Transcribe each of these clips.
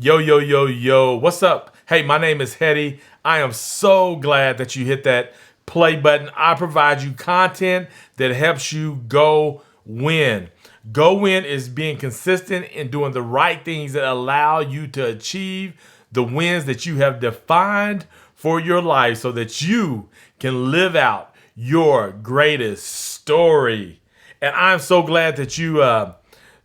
Yo, yo, yo, yo. What's up? Hey, my name is Hetty. I am so glad that you hit that play button. I provide you content that helps you go win. Go win is being consistent and doing the right things that allow you to achieve the wins that you have defined for your life so that you can live out your greatest story. And I'm so glad that you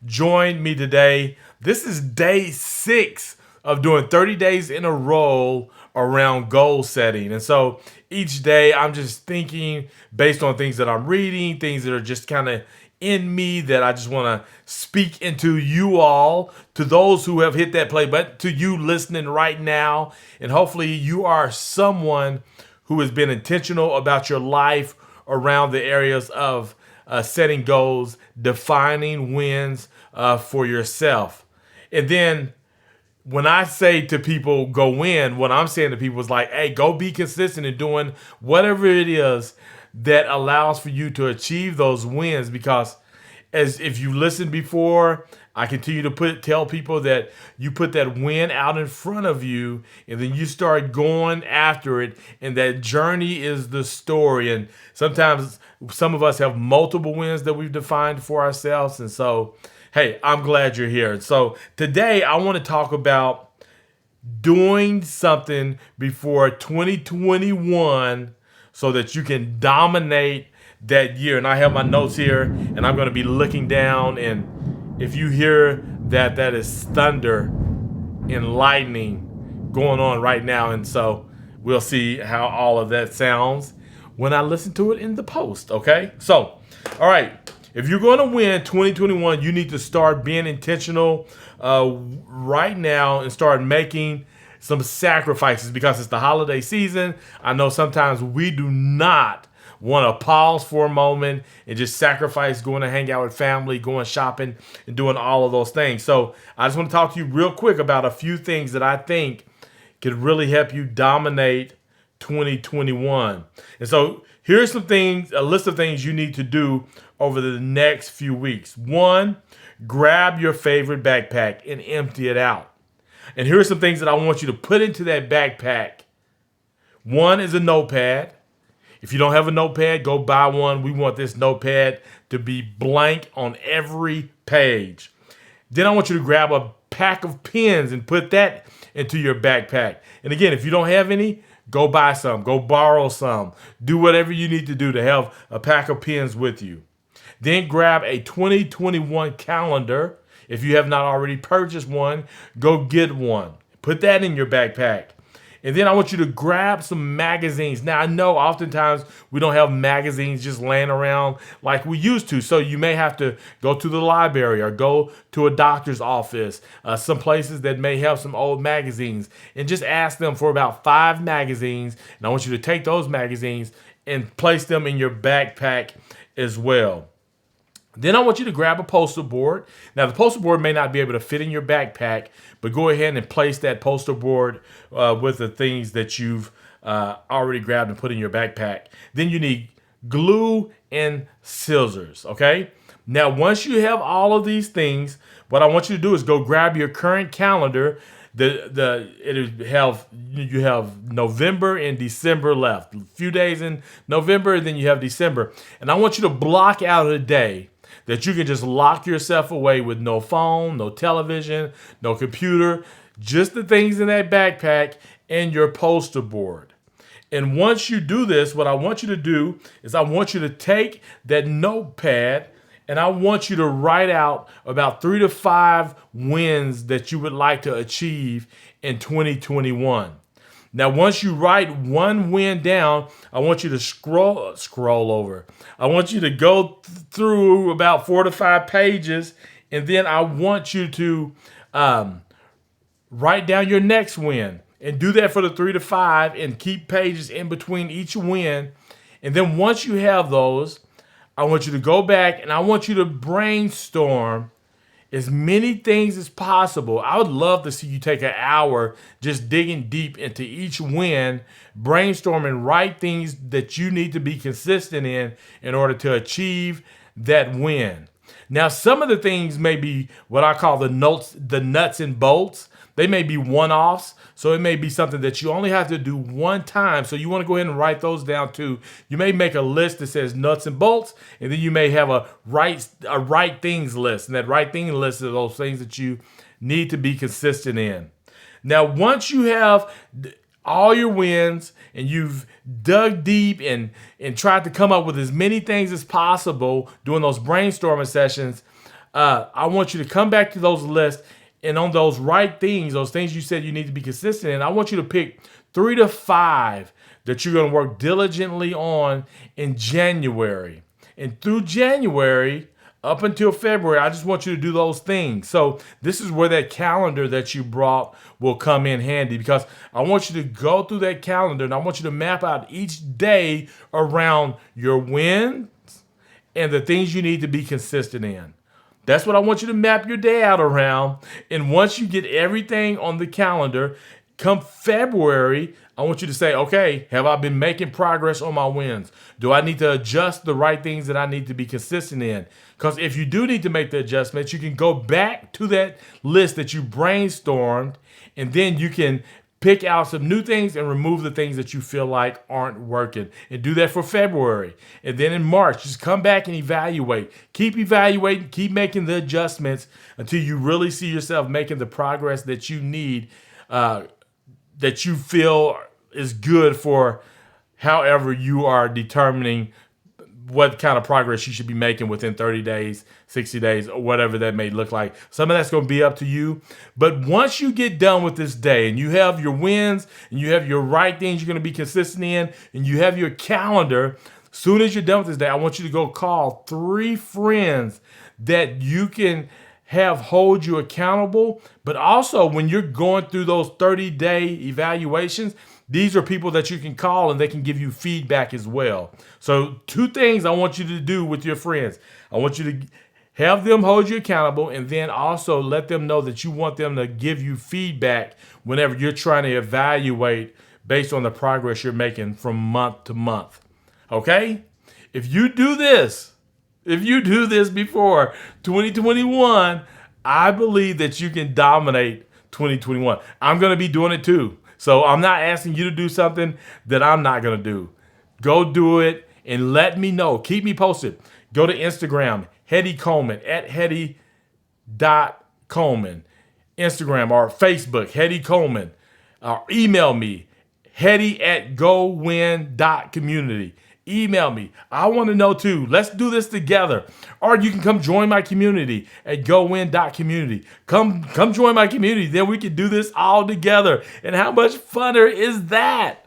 joined me today. This is day 6 of doing 30 days in a row around goal setting. And so each day I'm just thinking based on things that I'm reading, things that are just kind of in me that I just want to speak into you all, to those who have hit that play button, to you listening right now. And hopefully you are someone who has been intentional about your life around the areas of setting goals, defining wins for yourself. And then when I say to people, go win, what I'm saying to people is like, hey, go be consistent in doing whatever it is that allows for you to achieve those wins. Because as if you listened before, I continue to tell people that you put that win out in front of you and then you start going after it, and that journey is the story. And sometimes some of us have multiple wins that we've defined for ourselves. And so, hey, I'm glad you're here. So today I want to talk about doing something before 2021 so that you can dominate that year. And I have my notes here and I'm going to be looking down, and if you hear that, that is thunder and lightning going on right now. And so we'll see how all of that sounds when I listen to it in the post. Okay. So, all right. If you're going to win 2021, you need to start being intentional right now and start making some sacrifices because it's the holiday season. I know sometimes we do not want to pause for a moment and just sacrifice going to hang out with family, going shopping, and doing all of those things. So I just want to talk to you real quick about a few things that I think could really help you dominate 2021. And so here's some things, a list of things you need to do over the next few weeks. One, grab your favorite backpack and empty it out. And here's some things that I want you to put into that backpack. One is a notepad. If you don't have a notepad, go buy one. We want this notepad to be blank on every page. Then I want you to grab a pack of pens and put that into your backpack. And again, if you don't have any, go buy some, go borrow some, do whatever you need to do to have a pack of pens with you. Then grab a 2021 calendar. If you have not already purchased one, go get one. Put that in your backpack. And then I want you to grab some magazines. Now, I know oftentimes we don't have magazines just laying around like we used to. So you may have to go to the library or go to a doctor's office, some places that may have some old magazines, and just ask them for about 5 magazines. And I want you to take those magazines and place them in your backpack as well. Then I want you to grab a poster board. Now, the poster board may not be able to fit in your backpack, but go ahead and place that poster board with the things that you've already grabbed and put in your backpack. Then you need glue and scissors, okay? Now, once you have all of these things, what I want you to do is go grab your current calendar. You have November and December left. A few days in November, and then you have December. And I want you to block out a day that you can just lock yourself away with no phone, no television, no computer, just the things in that backpack and your poster board. And once you do this, what I want you to do is I want you to take that notepad and I want you to write out about 3 to 5 wins that you would like to achieve in 2021. Now, once you write one win down, I want you to scroll over. I want you to go through about 4 to 5 pages, and then I want you to write down your next win, and do that for the 3 to 5, and keep pages in between each win. And then once you have those, I want you to go back and I want you to brainstorm as many things as possible. I would love to see you take an hour just digging deep into each win, brainstorming, write things that you need to be consistent in order to achieve that win. Now, some of the things may be what I call the nuts and bolts. They may be one-offs, so it may be something that you only have to do one time. So you want to go ahead and write those down too. You may make a list that says nuts and bolts, and then you may have a right things list. And that right thing list are those things that you need to be consistent in. Now, once you have all your wins and you've dug deep and tried to come up with as many things as possible during those brainstorming sessions, I want you to come back to those lists, and on those right things, those things you said you need to be consistent in, I want you to pick 3 to 5 that you're going to work diligently on in January. And through January, up until February, I just want you to do those things. So this is where that calendar that you brought will come in handy, because I want you to go through that calendar and I want you to map out each day around your wins and the things you need to be consistent in. That's what I want you to map your day out around. And once you get everything on the calendar, come February, I want you to say, okay, have I been making progress on my wins? Do I need to adjust the right things that I need to be consistent in? Because if you do need to make the adjustments, you can go back to that list that you brainstormed, and then you can pick out some new things and remove the things that you feel like aren't working. And do that for February. And then in March, just come back and evaluate. Keep evaluating, keep making the adjustments until you really see yourself making the progress that you need, that you feel is good for however you are determining what kind of progress you should be making within 30 days, 60 days, or whatever that may look like. Some of that's going to be up to you. But once you get done with this day and you have your wins and you have your right things you're going to be consistent in and you have your calendar, soon as you're done with this day, I want you to go call 3 friends that you can have hold you accountable. But also when you're going through those 30-day evaluations, these are people that you can call and they can give you feedback as well. So 2 things I want you to do with your friends. I want you to have them hold you accountable, and then also let them know that you want them to give you feedback whenever you're trying to evaluate based on the progress you're making from month to month. Okay? If you do this before 2021, I believe that you can dominate 2021. I'm going to be doing it too. So I'm not asking you to do something that I'm not going to do. Go do it and let me know. Keep me posted. Go to Instagram, Hetty Coleman, at Hetty.Coleman. Instagram or Facebook, Hetty Coleman. Or email me, Hetty at gowin.community. Email me. I want to know too. Let's do this together. Or you can come join my community at gowin.community. Come join my community. Then we can do this all together. And how much funner is that?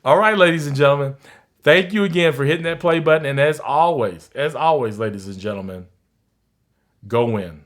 All right, ladies and gentlemen. Thank you again for hitting that play button. And as always, ladies and gentlemen, go win.